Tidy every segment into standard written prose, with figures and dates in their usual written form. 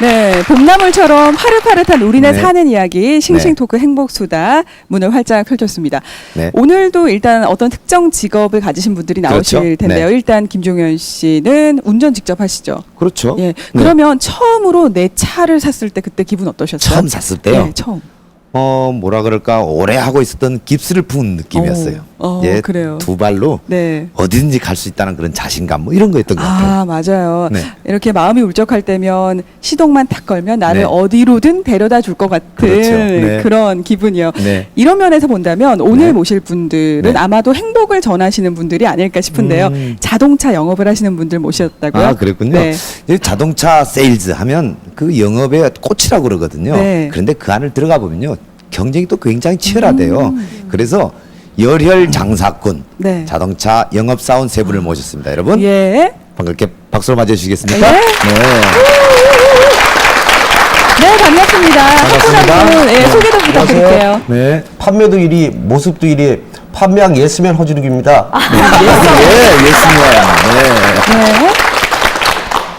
네, 봄나물처럼 파릇파릇한 우리네 네. 사는 이야기 싱싱토크 네. 행복수다 문을 활짝 펼쳤습니다. 네. 오늘도 일단 어떤 특정 직업을 가지신 분들이 나오실 그렇죠. 텐데요. 네. 일단 김종현 씨는 운전 직접 하시죠. 그렇죠. 예. 네. 그러면 처음으로 내 차를 샀을 때 그때 기분 어떠셨어요? 처음 샀을 때요. 네, 처음. 뭐라 그럴까 오래 하고 있었던 깁스를 푼 느낌이었어요. 그래요. 두 발로 네. 어디든지 갈 수 있다는 그런 자신감 뭐 이런 거였던 것 같아요. 아, 맞아요. 네. 이렇게 마음이 울적할 때면 시동만 탁 걸면 나를 네. 어디로든 데려다 줄 것 같은 그렇죠. 네. 그런 기분이요. 네. 이런 면에서 본다면 오늘 네. 모실 분들은 네. 아마도 행복을 전하시는 분들이 아닐까 싶은데요. 자동차 영업을 하시는 분들 모셨다고요? 아, 그랬군요. 네. 이 자동차 세일즈 하면 그 영업의 꽃이라고 그러거든요. 네. 그런데 그 안을 들어가 보면요. 경쟁이 또 굉장히 치열하대요. 그래서 열혈 장사꾼 네. 자동차 영업사원 세 분을 모셨습니다. 여러분 예. 반갑게 박수로 맞아주시겠습니까? 네. 네, 반갑습니다. 한 분 예, 소개도 부탁드릴게요. 네. 판매도 1위, 모습도 1위, 판매왕 예스맨 허준욱입니다. 예, 예습니다. 네.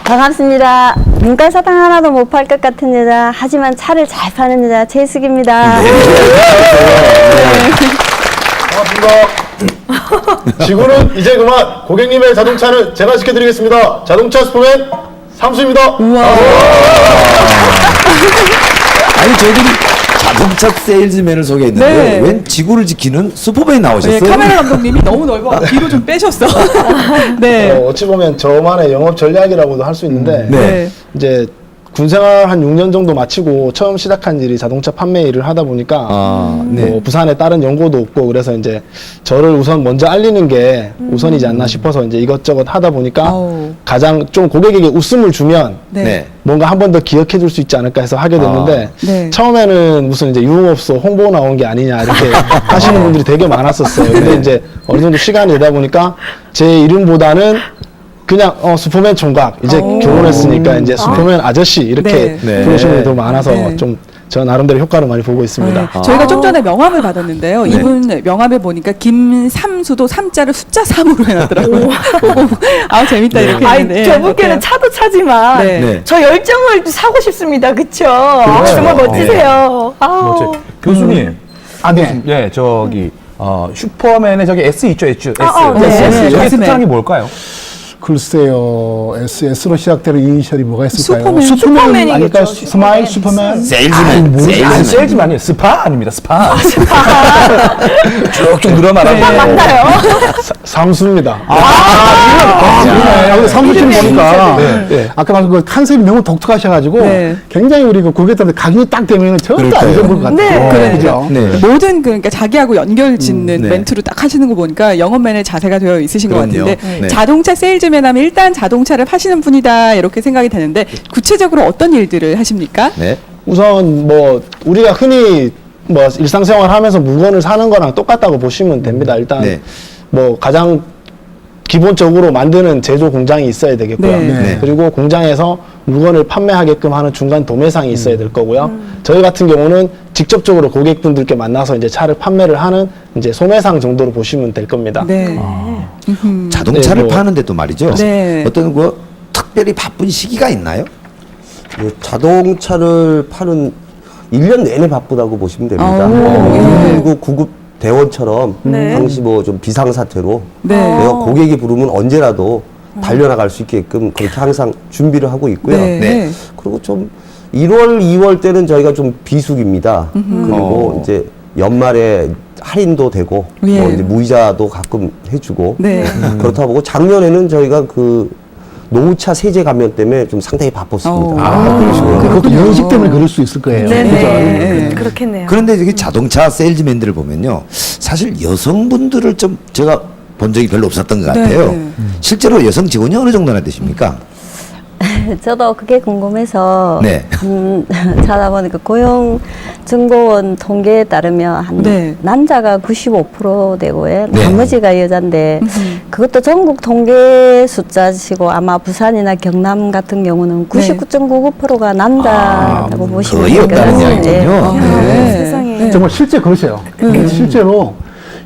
반갑습니다. 눈깔 사탕 하나도 못 팔 것 같은 여자, 하지만 차를 잘 파는 여자 최숙입니다. 반갑습니다. 지구는 이제 그만 고객님의 자동차는 제가 지켜드리겠습니다. 자동차 슈퍼맨 삼수입니다. 아니 저희들이 자동차 세일즈맨을 소개했는데 네. 웬 지구를 지키는 슈퍼맨이 나오셨어요? 네, 카메라 감독님이 너무 넓어 뒤로 좀 빼셨어. 네. 어찌 보면 저만의 영업 전략이라고도 할 수 있는데 네. 이제 군생활 한 6년 정도 마치고 처음 시작한 일이 자동차 판매 일을 하다 보니까 네. 뭐 부산에 다른 연고도 없고 그래서 이제 저를 우선 먼저 알리는 게 우선이지 않나 싶어서 이제 이것저것 하다 보니까 아우. 가장 좀 고객에게 웃음을 주면 네. 네. 뭔가 한 번 더 기억해 줄 수 있지 않을까 해서 하게 됐는데 네. 처음에는 무슨 이제 유흥업소 홍보 나온 게 아니냐 이렇게 하시는 분들이 되게 많았었어요. 근데 이제 어느 정도 시간이 되다 보니까 제 이름보다는 그냥 슈퍼맨 총각 이제 결혼했으니까 이제 슈퍼맨 아저씨 이렇게 네. 부르시는 분들도 많아서 네. 좀 저 나름대로 효과를 많이 보고 있습니다. 네. 저희가 좀 전에 명함을 받았는데요. 이분 명함에 보니까 김삼수도 삼자를 숫자 3으로 해놨더라고요. 보고 아 재밌다 이렇게 아이, 했는데 저분께는 차도 차지만 네. 네. 저 열정을 사고 싶습니다. 그쵸? 정말 멋지세요. 아우. 교수님, 네. 예, 저기 슈퍼맨의 저기 S 있죠, S. 네. 네. 저기 가슴에. 뜻하는 게 뭘까요? 글쎄요, SS로 시작되는 이니셜이 뭐가 있을까요? 슈퍼맨. 슈퍼맨이겠죠, 아닐까요? 슈퍼맨. 스마일 슈퍼맨? 세일즈맨. 아니, 세일즈맨. 세일즈맨이에요. 스파 아닙니다, 스파. 쭉쭉 늘어나는. 맞나요? 삼수입니다. 여기 사무실 보니까 네. 아까 말한 그 컨셉이 너무 독특하셔가지고 네. 굉장히 우리 그 고객들한테 각인이 딱 되면 절대 안 좋을 것 같아요. 네. 그죠? 네. 모든 그러니까 자기하고 연결 짓는 네. 멘트로 딱 하시는 거 보니까 영업맨의 자세가 되어 있으신 것 그럼요. 같은데 네. 자동차 세일즈맨 하면 일단 자동차를 파시는 분이다 이렇게 생각이 되는데 구체적으로 어떤 일들을 하십니까? 네. 우선 뭐 우리가 흔히 뭐 일상생활 하면서 물건을 사는 거랑 똑같다고 보시면 됩니다. 일단 네. 뭐 가장 기본적으로 만드는 제조 공장이 있어야 되겠고요. 네. 네. 그리고 공장에서 물건을 판매하게끔 하는 중간 도매상이 있어야 될 거고요. 저희 같은 경우는 직접적으로 고객분들께 만나서 이제 차를 판매를 하는 이제 소매상 정도로 보시면 될 겁니다. 네. 자동차를 네, 뭐. 파는데도 말이죠. 네. 어떤 그 특별히 바쁜 시기가 있나요? 자동차를 파는 1년 내내 바쁘다고 보시면 됩니다. 오, 119 구급 대원처럼 네. 당시 뭐 좀 비상사태로 네. 내가 고객이 부르면 언제라도 달려나갈 수 있게끔 그렇게 항상 준비를 하고 있고요. 네. 네. 그리고 좀 1월, 2월 때는 저희가 좀 비수기입니다. 그리고 이제 연말에 할인도 되고 예. 뭐 이제 무이자도 가끔 해주고 네. 그렇다 보고 작년에는 저희가 그 노후차 세제 감면 때문에 좀 상당히 바빴습니다. 그것도 연식 때문에 그럴 수 있을 거예요. 네. 그렇겠네요. 그런데 이게 자동차 세일즈맨들을 보면요. 사실 여성분들을 좀 제가 본 적이 별로 없었던 것 같아요. 네. 실제로 여성 직원이 어느 정도나 되십니까? 저도 그게 궁금해서 네. 찾아보니까 고용정보원 통계에 따르면 한 네. 남자가 95% 되고요. 네. 나머지가 여잔데 그것도 전국 통계 숫자시고 아마 부산이나 경남 같은 경우는 99.99%가 남자라고 보시면 거의 없다는 되거든요. 이야기군요. 네. 세상에. 네. 정말 실제 그러세요. 실제로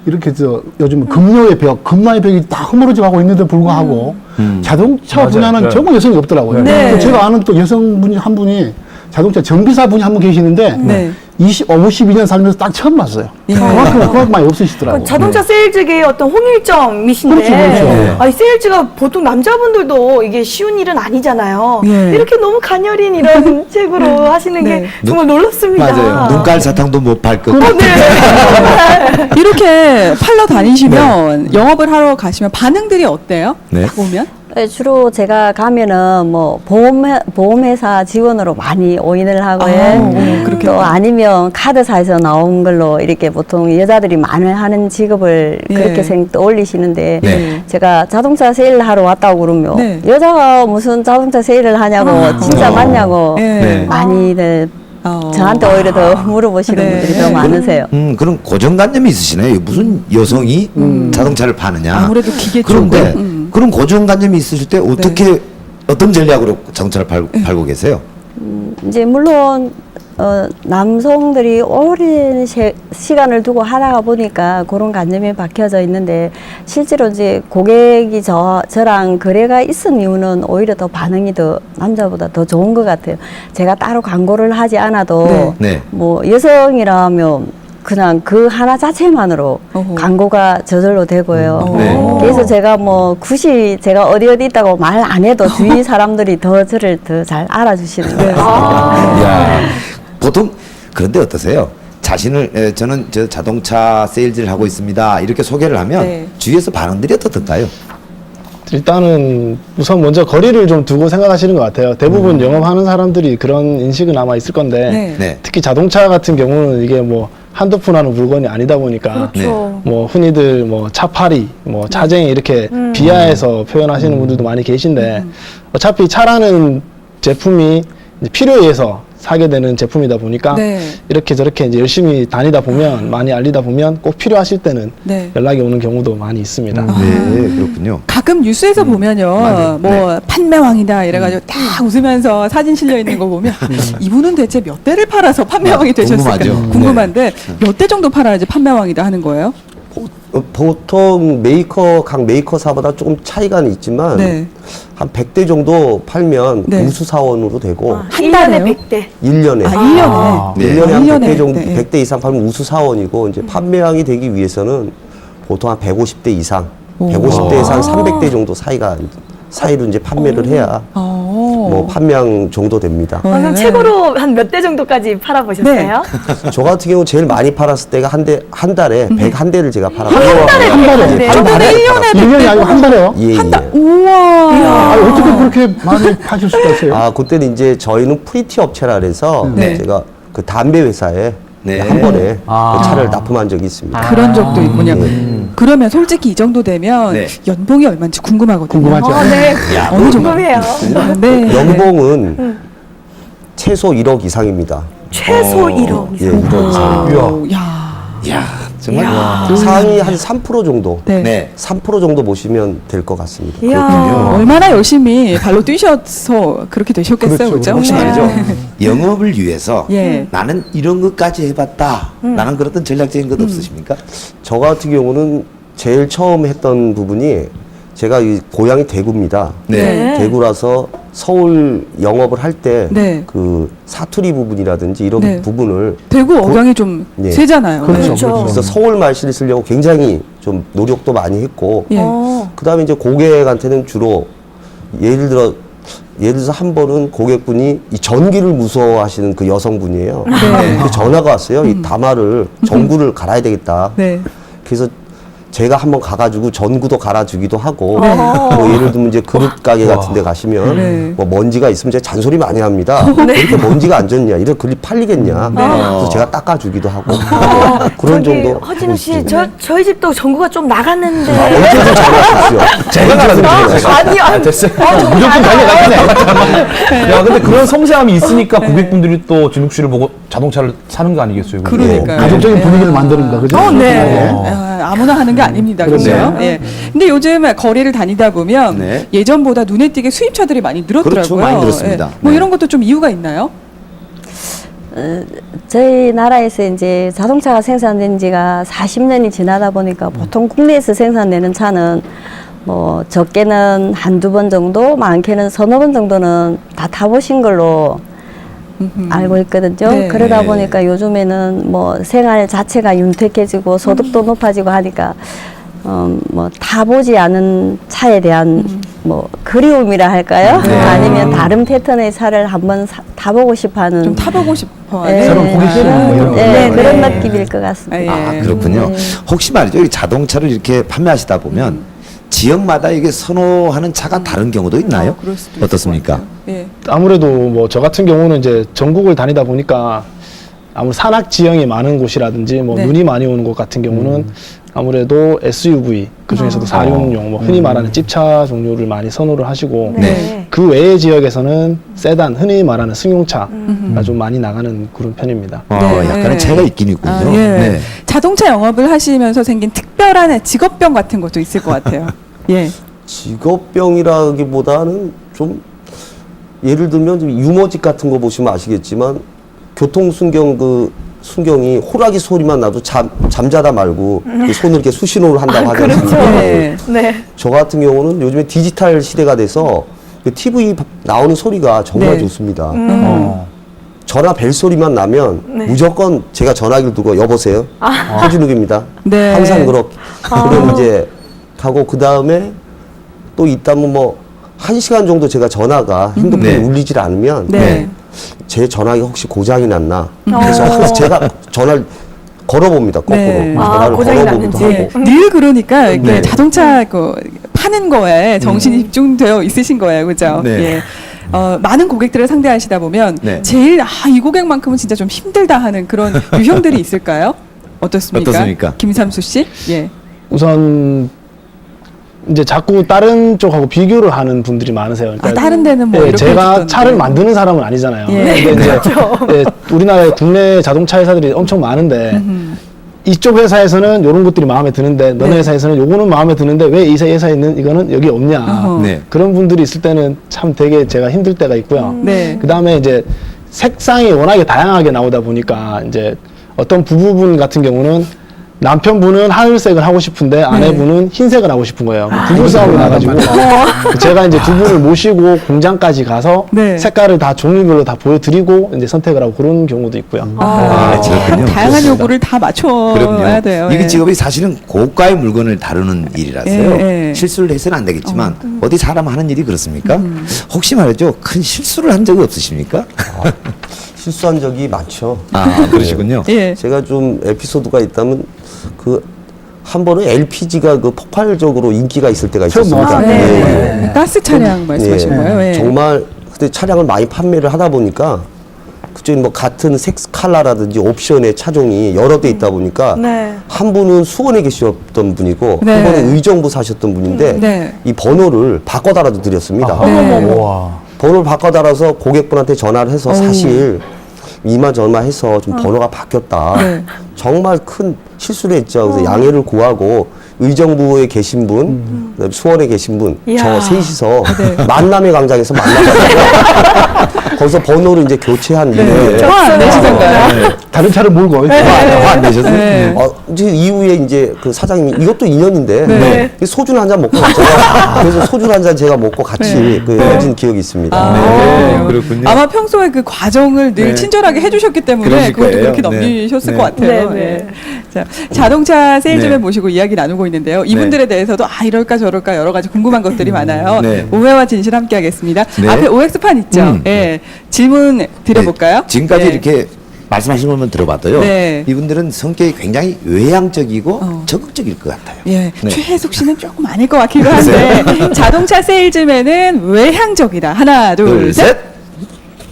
이렇게 요즘 금요의 벽, 금나의 벽이 다 허물어져 가고 있는데 불구하고 자동차 맞아요. 분야는 네. 전혀 여성이 없더라고요. 네. 또 제가 아는 또 여성분이 한 분이 자동차 정비사 분이 한 분 계시는데 네. 52년 살면서 딱 처음 봤어요. 예. 그만큼 많이 없으시더라고요. 자동차 세일즈계의 어떤 홍일점이신데, 그렇죠, 그렇죠. 아니, 세일즈가 보통 남자분들도 이게 쉬운 일은 아니잖아요. 예. 이렇게 너무 가녀린 이런 책으로 하시는 네. 게 정말 놀랍습니다. 맞아요. 눈깔 사탕도 못 팔 것 같고. 이렇게 팔러 다니시면 영업을 하러 가시면 반응들이 어때요? 네. 딱 오면? 네, 주로 제가 가면은 뭐 보험회사 지원으로 많이 오인을 하고요. 그렇겠다. 또 아니면 카드사에서 나온 걸로 이렇게 보통 여자들이 많이 하는 직업을 예. 그렇게 떠올리시는데 네. 제가 자동차 세일을 하러 왔다고 그러면 네. 여자가 무슨 자동차 세일을 하냐고 진짜 맞냐고 예. 네. 많이들 저한테 오히려 더 물어보시는 네. 분들이 더 많으세요. 그런 고정관념이 있으시네요. 무슨 여성이 자동차를 파느냐. 아무래도 기계 그런데 쪽은, 그런 고정관념이 있으실 때 어떻게 어떤 전략으로 자동차를 팔고 계세요? 이제 물론 남성들이 오랜 시간을 두고 하다가 보니까 그런 관념이 박혀져 있는데 실제로 이제 고객이 저랑 거래가 있은 이유는 오히려 더 반응이 더 남자보다 더 좋은 것 같아요. 제가 따로 광고를 하지 않아도 네. 네. 뭐 여성이라면 그냥 그 하나 자체만으로 어허. 광고가 저절로 되고요. 네. 그래서 제가 뭐 굳이 제가 어디 있다고 말 안 해도 주위 사람들이 더 저를 더 잘 알아주시는 거예요. 이야, 보통 그런데 어떠세요? 자신을 저는 저 자동차 세일즈를 하고 있습니다. 이렇게 소개를 하면 네. 주위에서 반응들이 어떻던가요? 일단은 우선 먼저 거리를 좀 두고 생각하시는 것 같아요. 대부분 영업하는 사람들이 그런 인식은 아마 있을 건데 네. 네. 특히 자동차 같은 경우는 이게 뭐 한두 푼 하는 물건이 아니다 보니까 그렇죠. 뭐 흔히들 뭐 차파리, 뭐 차쟁이 이렇게 비하해서 표현하시는 분들도 많이 계신데 어차피 차라는 제품이 이제 필요에 의해서 사게 되는 제품이다 보니까 네. 이렇게 저렇게 이제 열심히 다니다 보면 많이 알리다 보면 꼭 필요하실 때는 네. 연락이 오는 경우도 많이 있습니다. 네, 그렇군요. 가끔 뉴스에서 보면요, 맞아요. 뭐 판매왕이다 이래가지고 딱 웃으면서 사진 실려 있는 거 보면 이분은 대체 몇 대를 팔아서 판매왕이 되셨을까 궁금하죠. 궁금한데 몇 대 정도 팔아야지 판매왕이다 하는 거예요? 보통 각 메이커사보다 조금 차이가 있지만 네. 한 100대 정도 팔면 네. 우수사원으로 되고 한 달에요? 1년에 100대. 1년에 아, 1년에. 네. 1년에 한 1년에 100대 정도, 네. 100대 이상 팔면 우수사원이고, 이제 판매왕이 되기 위해서는 보통 한 150대 이상, 150대에서 한 300대 정도 사이로 이제 판매를 해야 뭐 판매왕 정도 됩니다. 그럼 최고로 한 몇 대 정도까지 팔아보셨어요? 저 같은 경우 제일 많이 팔았을 때가 한 달에 101대를 제가 팔았거든요. 한 달에 한 달에? 100대. 저번에 1년에 1년이 아니고 한 달에요? 예, 예. 우와. 아, 어떻게 그렇게 많이 파실 수가 있어요? 아, 그때는 이제 저희는 프리티 업체라 그래서 네. 제가 그 담배 회사에 네. 한 번에 아. 그 차를 납품한 적이 있습니다. 그런 적도 있군요. 그러면 솔직히 이 정도 되면 네. 연봉이 얼마인지 궁금하거든요. 궁금하죠. 네. 어느 정도? 궁금해요. 네. 연봉은 최소 1억 이상입니다. 최소 1억 예, 이상. 1억 이상. 오, 야. 이야, 정말. 상위 한 3% 정도. 네. 네. 3% 정도 보시면 될 것 같습니다. 이야. 얼마나 열심히 발로 뛰셔서 그렇게 되셨겠어요, 그렇죠. 그죠? 혹시 네. 말이죠. 영업을 위해서 예. 나는 이런 것까지 해봤다. 라는 그런 어떤 전략적인 것 없으십니까? 저 같은 경우는 제일 처음 했던 부분이 제가 이 고향이 대구입니다. 네. 대구라서 서울 영업을 할 때 네. 그 사투리 부분이라든지 이런 네. 부분을 대구 억양이 좀 네. 세잖아요. 그렇죠. 그래서 서울 말씨를 쓰려고 굉장히 좀 노력도 많이 했고 예. 그다음에 이제 고객한테는 주로 예를 들어서 한 번은 고객분이 이 전기를 무서워하시는 그 여성분이에요. 네. 그 전화가 왔어요. 이 다마를 전구를 갈아야 되겠다. 네. 그래서 제가 한번 가가지고 전구도 갈아주기도 하고 네. 뭐 예를 들면 이제 그릇 가게 같은 데 가시면 네. 뭐 먼지가 있으면 제가 잔소리 많이 합니다. 왜 이렇게 먼지가 안 졌냐 이런 글이 팔리겠냐 그래서 제가 닦아주기도 하고 그런 저기 정도 허진우 씨, 하고 있습니다. 저희 집도 전구가 좀 나갔는데. 언제든 전화주십시오. 제가 갈아드릴게요. 아니요. 아, 됐어요. 무조건 달려가겠네. 야, 근데 그런 섬세함이 있으니까 고객분들이 또 진욱 씨를 보고 자동차를 사는 거 아니겠어요? 그게? 그러니까요. 가족적인 네. 분위기를 만드는 거, 그죠? 네. 아무나 하는 게 아닙니다. 그렇죠? 그렇죠. 예. 근데 요즘 거리를 다니다 보면 네. 예전보다 눈에 띄게 수입차들이 많이 늘었더라고요. 그렇죠. 많이 늘었습니다. 예. 뭐 네. 이런 것도 좀 이유가 있나요? 저희 나라에서 이제 자동차가 생산된 지가 40년이 지나다 보니까 보통 국내에서 생산되는 차는 뭐 적게는 한두 번 정도, 많게는 서너 번 정도는 다 타보신 걸로 알고 있거든요. 네. 그러다 보니까 요즘에는 뭐 생활 자체가 윤택해지고 소득도 높아지고 하니까 뭐 타보지 않은 차에 대한 뭐 그리움이라 할까요? 네. 아니면 다른 패턴의 차를 한번 타보고 싶어하는 좀 타보고 싶어. 네. 새로운 호기심 뭐 이런 거. 네, 그런 네. 느낌일 것 같습니다. 아, 예. 아, 그렇군요. 혹시 말이죠. 이 자동차를 이렇게 판매하시다 보면 지역마다 이게 선호하는 차가 다른 경우도 있나요? 그럴 수도 있을 어떻습니까? 것 같아요. 예. 아무래도 뭐 저 같은 경우는 이제 전국을 다니다 보니까 아무 산악 지형이 많은 곳이라든지 뭐 네. 눈이 많이 오는 곳 같은 경우는 아무래도 SUV 그 중에서도 4륜용 뭐 흔히 말하는 찝차 종류를 많이 선호를 하시고 네. 그 외의 지역에서는 세단 흔히 말하는 승용차가 좀 많이 나가는 그런 편입니다. 약간의 차이가 있긴 있군요. 아, 예. 네. 자동차 영업을 하시면서 생긴 특별한 직업병 같은 것도 있을 것 같아요. 예. 직업병이라기보다는 좀 예를 들면 좀 유머집 같은 거 보시면 아시겠지만 순경이 호랑이 소리만 나도 잠자다 말고 그 손을 이렇게 수신호를 한다고 하잖아요. 그렇죠. 네. 네. 저 같은 경우는 요즘에 디지털 시대가 돼서 그 TV 나오는 소리가 정말 네. 좋습니다. 전화 벨 소리만 나면 무조건 제가 전화기를 두고 여보세요. 해주는입니다. 네. 항상 그렇게. 그럼 이제 하고 그 다음에 또 있다면 뭐 1시간 정도 제가 전화가 핸드폰에 네. 울리질 않으면 네. 제 전화기 혹시 고장이 났나. 그래서 항상 제가 전화를 걸어봅니다. 거꾸로. 네. 전화를 고장이 걸어보기도 났는지. 하고. 늘 그러니까 이게 네. 자동차 그 파는 거에 정신이 집중되어 있으신 거예요, 그죠? 네. 예. 많은 고객들을 상대하시다 보면 네. 제일 이 고객만큼은 진짜 좀 힘들다 하는 그런 유형들이 있을까요? 어떻습니까? 어떻습니까? 김삼수 씨? 예. 우선 이제 자꾸 다른 쪽하고 비교를 하는 분들이 많으세요. 그러니까 다른 데는 뭐 이렇게 제가 해줬던데. 차를 만드는 사람은 아니잖아요. 예. 근데 이제 우리나라에 국내 자동차 회사들이 엄청 많은데 이쪽 회사에서는 이런 것들이 마음에 드는데 너네 네. 회사에서는 요거는 마음에 드는데 왜 이 회사에 있는 이거는 여기 없냐. 어허. 네. 그런 분들이 있을 때는 참 되게 제가 힘들 때가 있고요. 네. 그 다음에 이제 색상이 워낙에 다양하게 나오다 보니까 이제 어떤 부부분 같은 경우는 남편분은 하늘색을 하고 싶은데 아내분은 흰색을 하고 싶은 거예요. 부부 싸움이 나가지고 제가 이제 두 분을 모시고 공장까지 가서 네. 색깔을 다 종류별로 다 보여드리고 이제 선택을 하고 그런 경우도 있고요. 그렇군요. 다양한 그렇습니다. 요구를 다 맞춰야 그럼요. 돼요. 이게 예. 직업이 사실은 고가의 물건을 다루는 일이라서요. 예, 예. 실수를 해서는 안 되겠지만 어디 사람 하는 일이 그렇습니까? 혹시 말이죠, 큰 실수를 한 적이 없으십니까? 실수한 적이 많죠. 그러시군요. 예. 제가 좀 에피소드가 있다면 한 번은 LPG가 그 폭발적으로 인기가 있을 때가 있었습니다. 네. 가스 차량 말씀하신 예. 거예요? 예. 정말 그때 차량을 많이 판매를 하다 보니까 그쪽에 뭐 같은 색 컬러라든지 옵션의 차종이 여러 대 있다 보니까 네. 한 분은 수원에 계셨던 분이고 네. 한 분은 의정부 사셨던 분인데 네. 이 번호를 바꿔달아도 드렸습니다. 네. 와. 번호를 바꿔달아서 고객분한테 전화를 해서 사실 이마저마해서 좀 번호가 바뀌었다. 네. 정말 큰 실수를 했죠. 그래서 양해를 구하고 의정부에 계신 분, 그다음에 수원에 계신 분, 이야. 저 셋이서 네. 만남의 광장에서 만나가지고 거기서 번호를 이제 교체한 이후에 화 안 내시던가요? 다른 차를 몰고 화안 내셨어요? 네. 이제 이후에 이제 그 사장님이 이것도 인연인데 네. 소주 한 잔 먹고 갔잖아요. 그래서 소주 한 잔 제가 먹고 같이 그 헤어진 기억이 있습니다. 네, 그렇군요. 아마 평소에 그 과정을 늘 네. 친절하게 해주셨기 때문에 그러실 그것도 거예요. 그렇게 네. 넘기셨을 네. 것 같아요. 네, 네. 예. 자, 자동차 세일즈맨 네. 모시고 이야기 나누고 있는데요. 이분들에 대해서도 이럴까 저럴까 여러 가지 궁금한 것들이 많아요. 네. 오해와 진실 함께 하겠습니다. 네. 앞에 OX판 있죠? 예. 질문 드려볼까요? 네, 지금까지 예. 이렇게 말씀하신 것만 들어봐도요. 네. 이분들은 성격이 굉장히 외향적이고 적극적일 것 같아요. 예, 네. 최혜숙 씨는 조금 아닐 것 같기도 한데 자동차 세일즈맨은 외향적이다. 하나, 둘, 셋.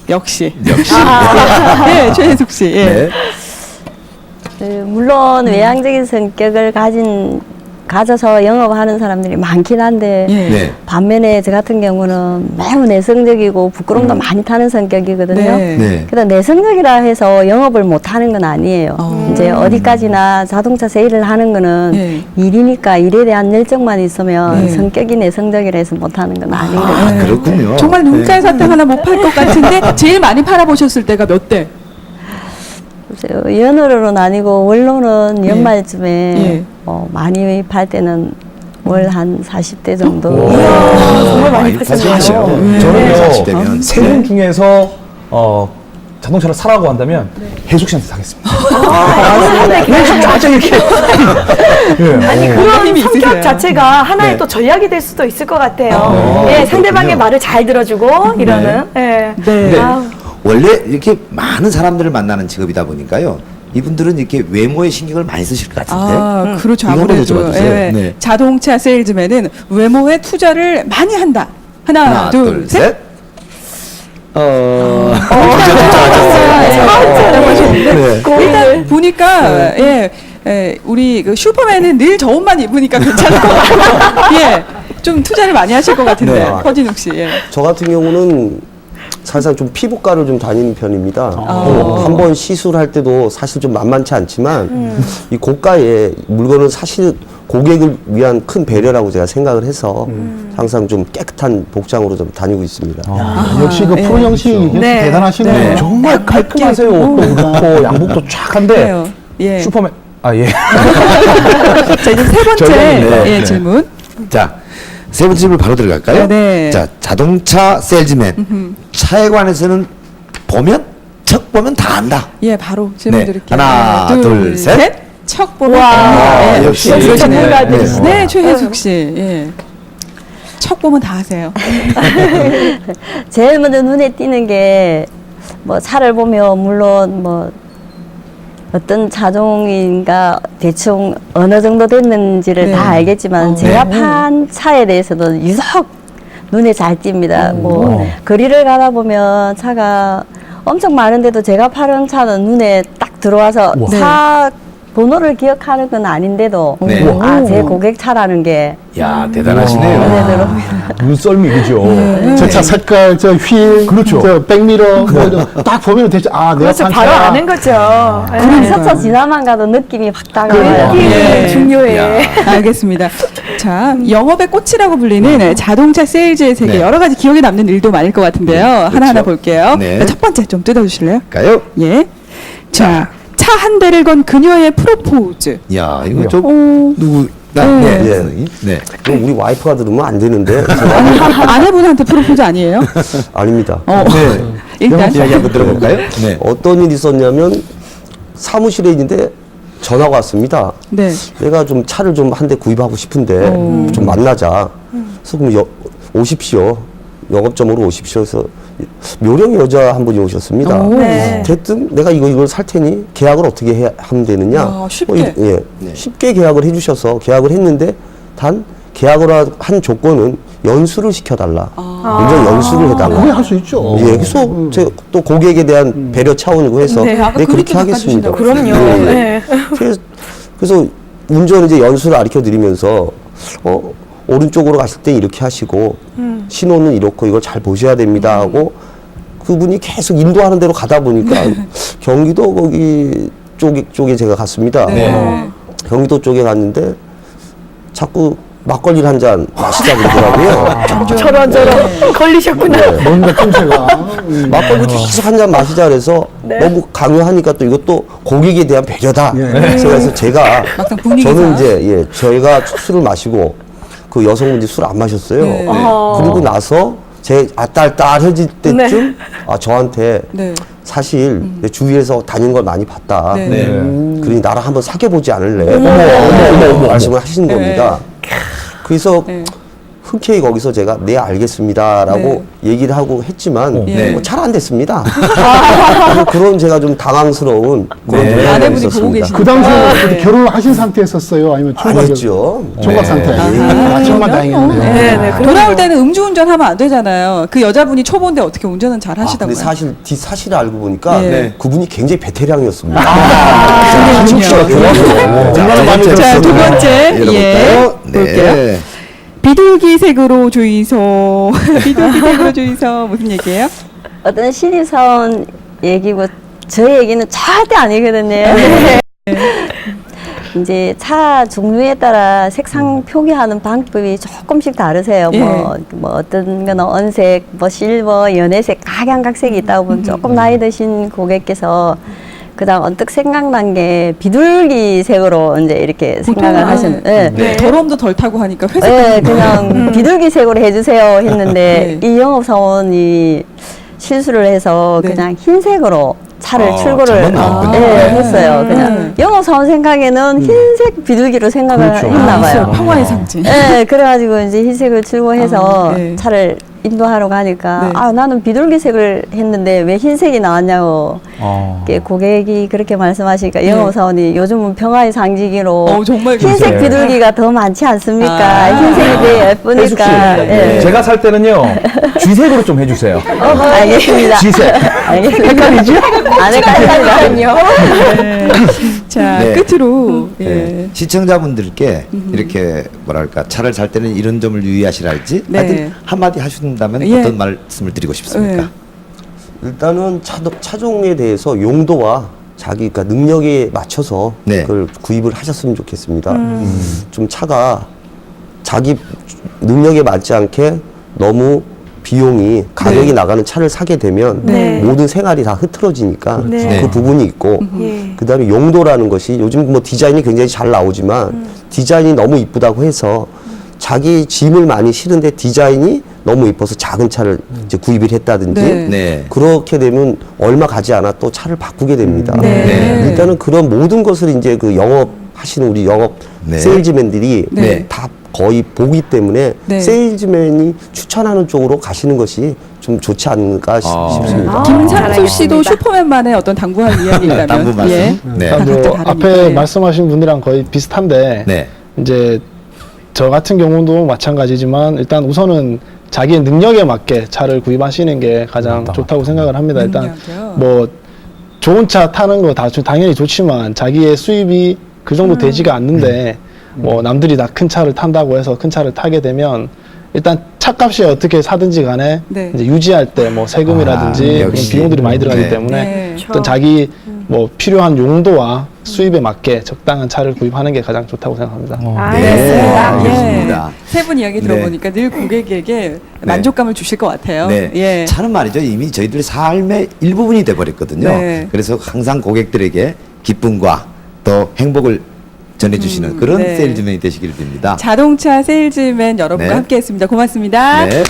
역시. 예, 최혜숙 씨. 예. 네. 물론 외향적인 성격을 가져서 영업하는 사람들이 많긴 한데 예. 네. 반면에 저 같은 경우는 매우 내성적이고 부끄럼도 많이 타는 성격이거든요. 네. 네. 그래서 내성적이라 해서 영업을 못 하는 건 아니에요. 이제 어디까지나 자동차 세일을 하는 거는 네. 일이니까 일에 대한 열정만 있으면 네. 성격이 내성적이라 해서 못 하는 건 아니거든요. 아, 그렇군요. 정말 눈깔 네. 사탕 하나 못 팔 것 같은데 제일 많이 팔아보셨을 때가 몇 대? 연으로는 아니고 월로는 연말쯤에 예. 많이 팔 때는 월 한 40대 정도. 정말 많이 파셨네요. 저는요, 40대면. 세 분 중에서 자동차를 사라고 한다면 해숙 씨한테 사겠습니다. 아니 그런 어머님이 성격 있으세요. 자체가 하나의 네. 또 전략이 될 수도 있을 것 같아요. 예, 상대방의 말을 잘 들어주고 이러는. 예. 근데 아우. 원래 이렇게 많은 사람들을 만나는 직업이다 보니까요. 이분들은 이렇게 외모에 신경을 많이 쓰실 것 같은데. 아, 그렇죠. 이거 한번 아무래도 여쭤봐주세요. 예. 네. 자동차 세일즈맨은 외모에 투자를 많이 한다. 하나, 둘, 셋. 네. 일단 보니까 우리 그 슈퍼맨은 늘 저 옷만 입으니까 괜찮을 것 같아요. 예, 좀 투자를 많이 하실 것 같은데 네. 허진욱 씨. 예. 저 같은 경우는 사실상 좀 피부과를 좀 다니는 편입니다. 한 번 시술할 때도 사실 좀 만만치 않지만 이 고가의 물건은 사실 고객을 위한 큰 배려라고 제가 생각을 해서 항상 좀 깨끗한 복장으로 좀 다니고 있습니다. 역시 그 프로영 씨 네. 대단하시네요. 네. 정말 깔끔하세요. 옷도 그렇고 양복도 쫙 한데 그래요. 예. 슈퍼맨 예. 자, 이제 세 번째 네. 질문. 자, 세 번째 질문 바로 들어갈까요? 네. 자, 자동차 세일즈맨. 차에 관해서는 척 보면 다 안다. 예, 바로 질문 네. 드릴게요. 하나, 둘, 셋. 척 보면 와, 다. 예, 역시 그러시네요. 전문가들이시네요. 네, 최혜숙 씨. 예. 척 보면 다 하세요. 제일 먼저 눈에 띄는 게 뭐 차를 보면 물론 뭐 어떤 차종인가 대충 어느 정도 됐는지를 네. 다 알겠지만 제가 판 차에 대해서는 유독 눈에 잘 띕니다. 뭐 거리를 가다 보면 차가 엄청 많은데도 제가 파는 차는 눈에 딱 들어와서 차 번호를 기억하는 건 아닌데도 네. 제 고객 차라는 게 야, 대단하시네요. 눈에 들어옵니다. 눈썰미 그죠. 저 차 색깔, 저 휠, 그렇죠. 저 백미러 딱 보면 대체 내가 그렇죠. 탄 바로 차야. 아는 거죠. 그럼 스쳐 지나만 가도 느낌이 확 다가와요. 느낌이 예. 중요해. 알겠습니다. 자, 영업의 꽃이라고 불리는 자동차 세일즈의 세계 네. 여러 가지 기억에 남는 일도 많을 것 같은데요. 하나하나 그렇죠. 볼게요. 네. 네, 첫 번째 좀 뜯어주실래요? 가요? 예. 자, 차 한 대를 건 그녀의 프로포즈. 야, 이거 좀 오. 누구? 네. 네. 그럼 우리 와이프가 들으면 안 되는데 아내분한테 프로포즈 아니에요? 아닙니다. 네. 일단 이야기 한번 들어볼까요? 네. 어떤 일이 있었냐면 사무실에 있는데 전화가 왔습니다. 네. 내가 좀 차를 좀 한 대 구입하고 싶은데 좀 만나자. 그래서 그럼 오십시오. 영업점으로 오십시오. 그래서 묘령 여자 한 분이 오셨습니다. 네. 대뜸 내가 이걸 살 테니 계약을 어떻게 하면 되느냐. 아, 쉽게. 쉽게 계약을 해주셔서 계약을 했는데 단 계약을 한 조건은 연수를 시켜달라. 운전 연수를 그게 해달라. 할 수 있죠. 예, 그래서 제가 또 고객에 대한 배려 차원이고 해서 네, 아까 그렇게 그렇게 하겠습니다. 바꿔주신다고 그럼요. 네. 네. 그래서 운전 이제 연수를 가르쳐 드리면서 오른쪽으로 가실 때 이렇게 하시고 신호는 이렇고 이걸 잘 보셔야 됩니다 하고 그분이 계속 인도하는 대로 가다 보니까 경기도 거기 쪽에 제가 갔습니다. 네. 경기도 쪽에 갔는데 자꾸 막걸리를 한 잔 마시자 그러더라고요. 저런 걸리셨구나. 뭔가 낌새가. 막걸리 계속 한 잔 마시자 그래서 너무 강요하니까 또 이것도 고객에 대한 배려다. 그래서 제가 막상 분위기가. 저는 이제 저희가 술을 마시고 그 여성분이 술 안 마셨어요. 네. 그리고 나서 제 딸딸해질 때쯤 저한테 네. 사실 내 주위에서 다닌 걸 많이 봤다. 네. 네. 그러니 나랑 한번 사귀어 보지 않을래? 말씀을 하시는 겁니다. 그래서 네. 흔쾌히 거기서 제가 네 알겠습니다라고 얘기를 하고 했지만 네. 잘 안 됐습니다. 그런 제가 좀 당황스러운 그런 네. 경험이 아내분이 보고 있었습니다. 계시는 그 당시에 결혼을 하신 상태였었어요? 아니면 총각? 아니었죠. 총각 네. 상태. 정말 다행이네요. 네, 그럼요. 돌아올 때는 음주운전 하면 안 되잖아요. 그 여자분이 초보인데 어떻게 운전은 잘 하시다고요? 근데 사실 뒷사실을 알고 보니까 네. 그분이 굉장히 베테랑이었습니다. 자, 두 번째. 열어볼까요? 볼게요. 네. 비둘기색으로 주의소. 비둘기색으로 주의소. 무슨 얘기예요? 어떤 신입사원 얘기고 저 얘기는 절대 아니거든요. 이제 차 종류에 따라 색상 표기하는 방법이 조금씩 다르세요. 예. 뭐 어떤 거는 언색, 뭐 실버, 연회색, 각양각색이 있다 보면 조금 나이 드신 고객께서 그다음 언뜻 생각난 게 비둘기색으로 이제 이렇게 생각을 하시는. 예. 네. 더러움도 덜 타고 하니까 회색. 네, 그냥 비둘기색으로 해주세요 했는데 네. 이 영업사원이 실수를 해서 네. 그냥 흰색으로 차를 출고를 잘못 나왔군요. 했어요. 그냥 영업사원 생각에는 흰색 비둘기로 생각을 그렇죠. 했나 봐요. 평화의 상징. 네, 그래가지고 이제 흰색을 출고해서 네. 차를 인도하러 가니까 네. 아 나는 비둘기색을 했는데 왜 흰색이 나왔냐고 이렇게 고객이 그렇게 말씀하시니까 네. 영업사원이 요즘은 평화의 상징으로 정말 흰색 그러세요. 비둘기가 더 많지 않습니까? 아. 흰색이 되게 혜숙 씨, 예쁘니까. 예. 제가 살 때는요 쥐색으로 좀 해주세요. 알겠습니다. 쥐색. 알겠습니다. 헷갈리죠? 안 헷갈립니다. 네. 자, 네. 끝으로 예. 네. 시청자분들께 이렇게 뭐랄까 차를 살 때는 이런 점을 유의하시랄지 네. 하여튼 한마디 하신다면 예. 어떤 말씀을 드리고 싶습니까? 네. 일단은 차종에 대해서 용도와 자기 그러니까 능력에 맞춰서 네. 그걸 구입을 하셨으면 좋겠습니다. 좀 차가 자기 능력에 맞지 않게 너무 비용이 가격이 나가는 차를 사게 되면 네. 모든 생활이 다 흐트러지니까 네. 그 부분이 있고 예. 그다음에 용도라는 것이 요즘 뭐 디자인이 굉장히 잘 나오지만 디자인이 너무 이쁘다고 해서 자기 짐을 많이 실은데 디자인이 너무 이뻐서 작은 차를 이제 구입을 했다든지 네. 네. 그렇게 되면 얼마 가지 않아 또 차를 바꾸게 됩니다. 네. 일단은 그런 모든 것을 이제 그 영업하시는 우리 영업 네. 세일즈맨들이 네. 다 거의 보기 때문에 네. 세일즈맨이 추천하는 쪽으로 가시는 것이 좀 좋지 않을까 싶습니다. 김상수 씨도 슈퍼맨만의 어떤 당부할 이야기 있다면 당부 말씀. 예. 네. 뭐 각자 다르니까. 앞에 말씀하신 분들이랑 거의 비슷한데 네. 이제 저 같은 경우도 마찬가지지만 일단 우선은 자기의 능력에 맞게 차를 구입하시는 게 가장 좋다고 생각을 합니다. 일단 능력이요? 뭐 좋은 차 타는 거 다 당연히 좋지만 자기의 수입이 그 정도 되지가 않는데 뭐 남들이 다 큰 차를 탄다고 해서 큰 차를 타게 되면 일단 차값이 어떻게 사든지 간에 네. 이제 유지할 때 뭐 세금이라든지 그런 역시. 비용들이 많이 들어가기 네. 때문에 네. 어떤 자기 뭐 필요한 용도와 수입에 맞게 적당한 차를 구입하는 게 가장 좋다고 생각합니다. 알겠습니다. 알겠습니다. 세 분 이야기 들어보니까 늘 고객에게 만족감을 주실 것 같아요. 네. 예. 차는 말이죠. 이미 저희들의 삶의 일부분이 돼버렸거든요. 네. 그래서 항상 고객들에게 기쁨과 또 행복을 전해주시는 그런 네. 세일즈맨이 되시길 빕니다. 자동차 세일즈맨 여러분과 네. 함께했습니다. 고맙습니다. 네.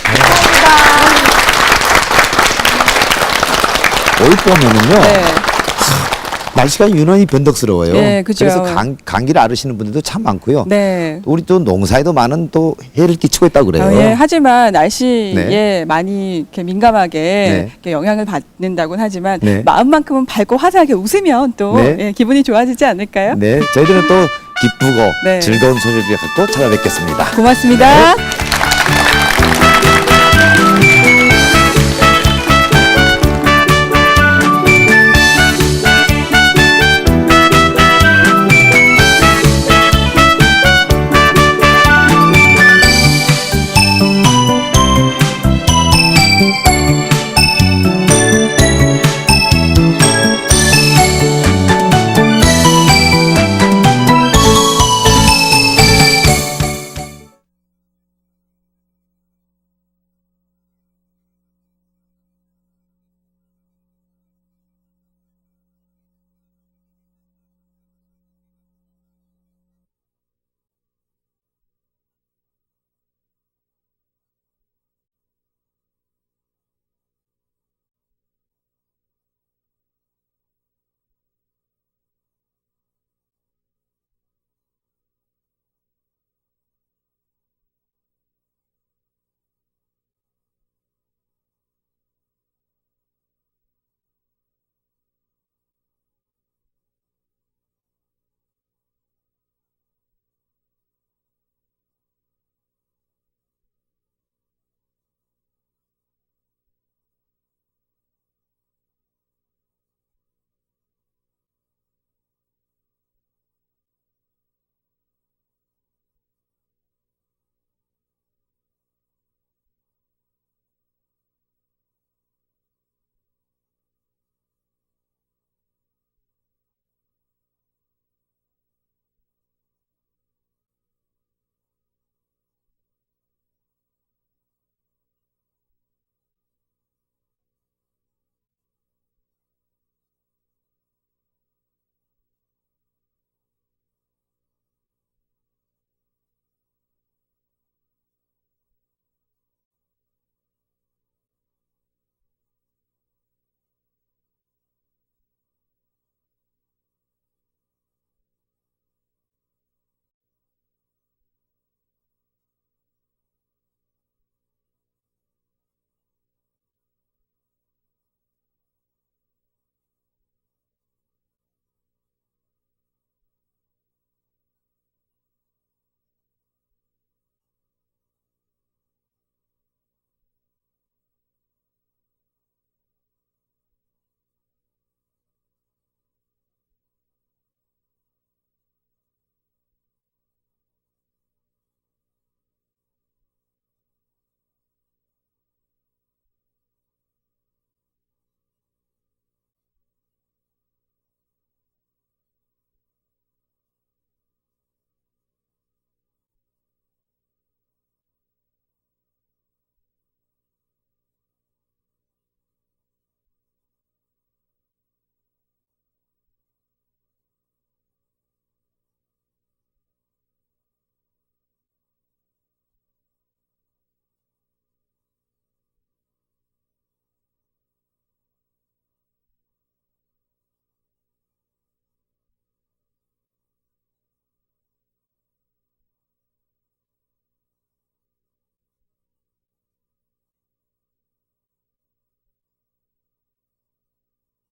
올 봄에는요. 네. 날씨가 유난히 변덕스러워요. 예, 그죠. 그래서 감기를 앓으시는 분들도 참 많고요. 네. 우리 또 농사에도 많은 또 해를 끼치고 있다고 그래요. 예, 하지만 날씨에 네. 많이 이렇게 민감하게 네. 이렇게 영향을 받는다고는 하지만 네. 마음만큼은 밝고 화사하게 웃으면 또 네. 예, 기분이 좋아지지 않을까요? 네, 저희들은 또 기쁘고 네. 즐거운 소식을 갖고 찾아뵙겠습니다. 고맙습니다.